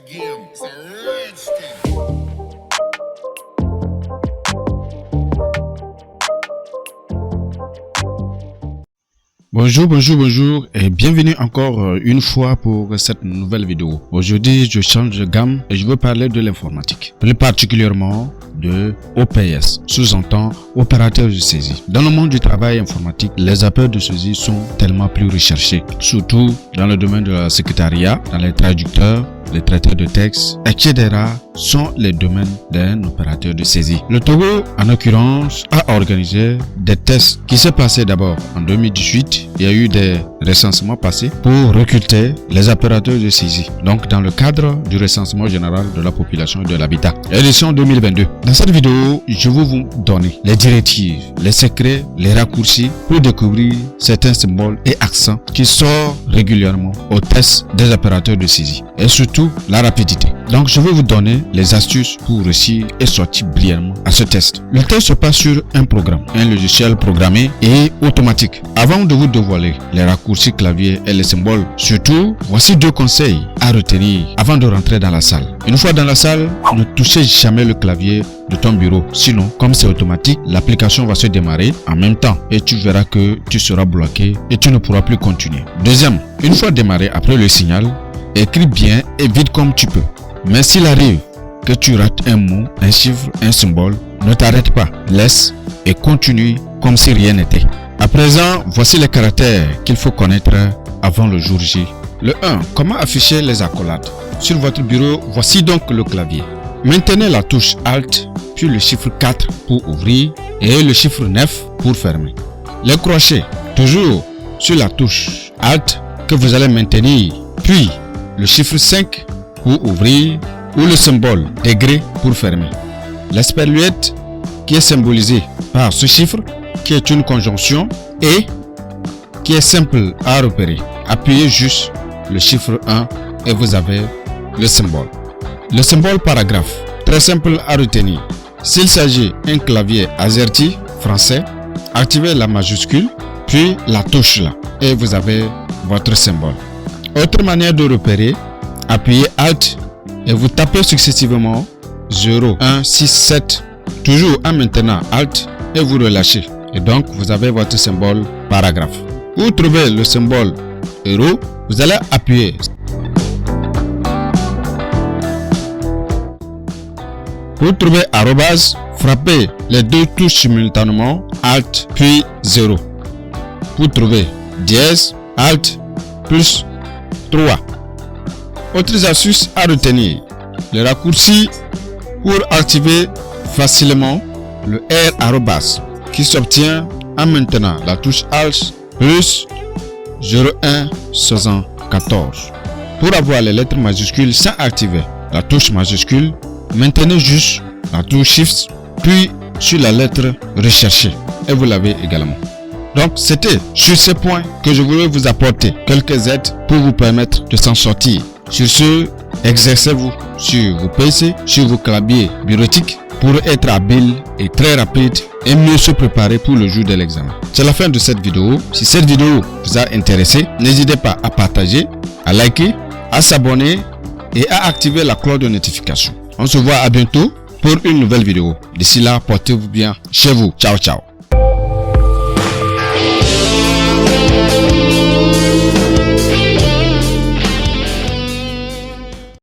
game. It's a rich thing. Bonjour et bienvenue encore une fois pour cette nouvelle vidéo. Aujourd'hui, je change de gamme et je veux parler de l'informatique, plus particulièrement de OPS, sous-entend opérateur de saisie. Dans le monde du travail informatique, les appels de saisie sont tellement plus recherchés, surtout dans le domaine de la secrétariat, dans les traducteurs, les traiteurs de texte, etc. sont les domaines d'un opérateur de saisie. Le Togo, en l'occurrence, a organisé des tests qui s'est passé d'abord en 2018. Il y a eu des recensements passés pour recruter les opérateurs de saisie. Donc, dans le cadre du recensement général de la population et de l'habitat. Édition 2022. Dans cette vidéo, je vais vous donner les directives, les secrets, les raccourcis pour découvrir certains symboles et accents qui sortent régulièrement au test des opérateurs de saisie. Et surtout, la rapidité. Donc, je vais vous donner les astuces pour réussir et sortir brillamment à ce test. Le test se passe sur un programme, un logiciel programmé et automatique. Avant de vous dévoiler les raccourcis clavier et les symboles, surtout, voici 2 conseils à retenir avant de rentrer dans la salle. Une fois dans la salle, ne touchez jamais le clavier de ton bureau. Sinon, comme c'est automatique, l'application va se démarrer en même temps et tu verras que tu seras bloqué et tu ne pourras plus continuer. Deuxième, une fois démarré après le signal, écris bien et vite comme tu peux. Mais s'il arrive que tu rates un mot, un chiffre, un symbole, ne t'arrête pas, laisse et continue comme si rien n'était. À présent, voici les caractères qu'il faut connaître avant le jour J. Le 1. Comment afficher les accolades? Sur votre bureau, voici donc le clavier. Maintenez la touche Alt, puis le chiffre 4 pour ouvrir et le chiffre 9 pour fermer. Les crochets, toujours sur la touche Alt que vous allez maintenir, puis le chiffre 5 pour ouvrir ou le symbole degré pour fermer. L'espaluette qui est symbolisée par ce chiffre qui est une conjonction et qui est simple à repérer. Appuyez juste le chiffre 1 et vous avez le symbole. Le symbole paragraphe, très simple à retenir. S'il s'agit d'un clavier AZERTY français, activez la majuscule puis la touche là et vous avez votre symbole. Autre manière de repérer, appuyez Alt et vous tapez successivement 0, 1, 6, 7, toujours en maintenant Alt et vous relâchez. Et donc vous avez votre symbole paragraphe. Pour trouver le symbole euro, vous allez appuyer. Pour trouver arrobase, frappez les 2 touches simultanément, Alt puis 0. Pour trouver dièse, Alt plus 3. Autres astuces à retenir. Le raccourci pour activer facilement le R arrobas qui s'obtient en maintenant la touche Alt plus 0174. Pour avoir les lettres majuscules sans activer la touche majuscule, maintenez juste la touche Shift puis sur la lettre recherchée et vous l'avez également. Donc c'était sur ces points que je voulais vous apporter quelques aides pour vous permettre de s'en sortir. Sur ce, exercez-vous sur vos PC, sur vos claviers bureautiques pour être habile et très rapide et mieux se préparer pour le jour de l'examen. C'est la fin de cette vidéo. Si cette vidéo vous a intéressé, n'hésitez pas à partager, à liker, à s'abonner et à activer la cloche de notification. On se voit à bientôt pour une nouvelle vidéo. D'ici là, portez-vous bien chez vous. Ciao, ciao.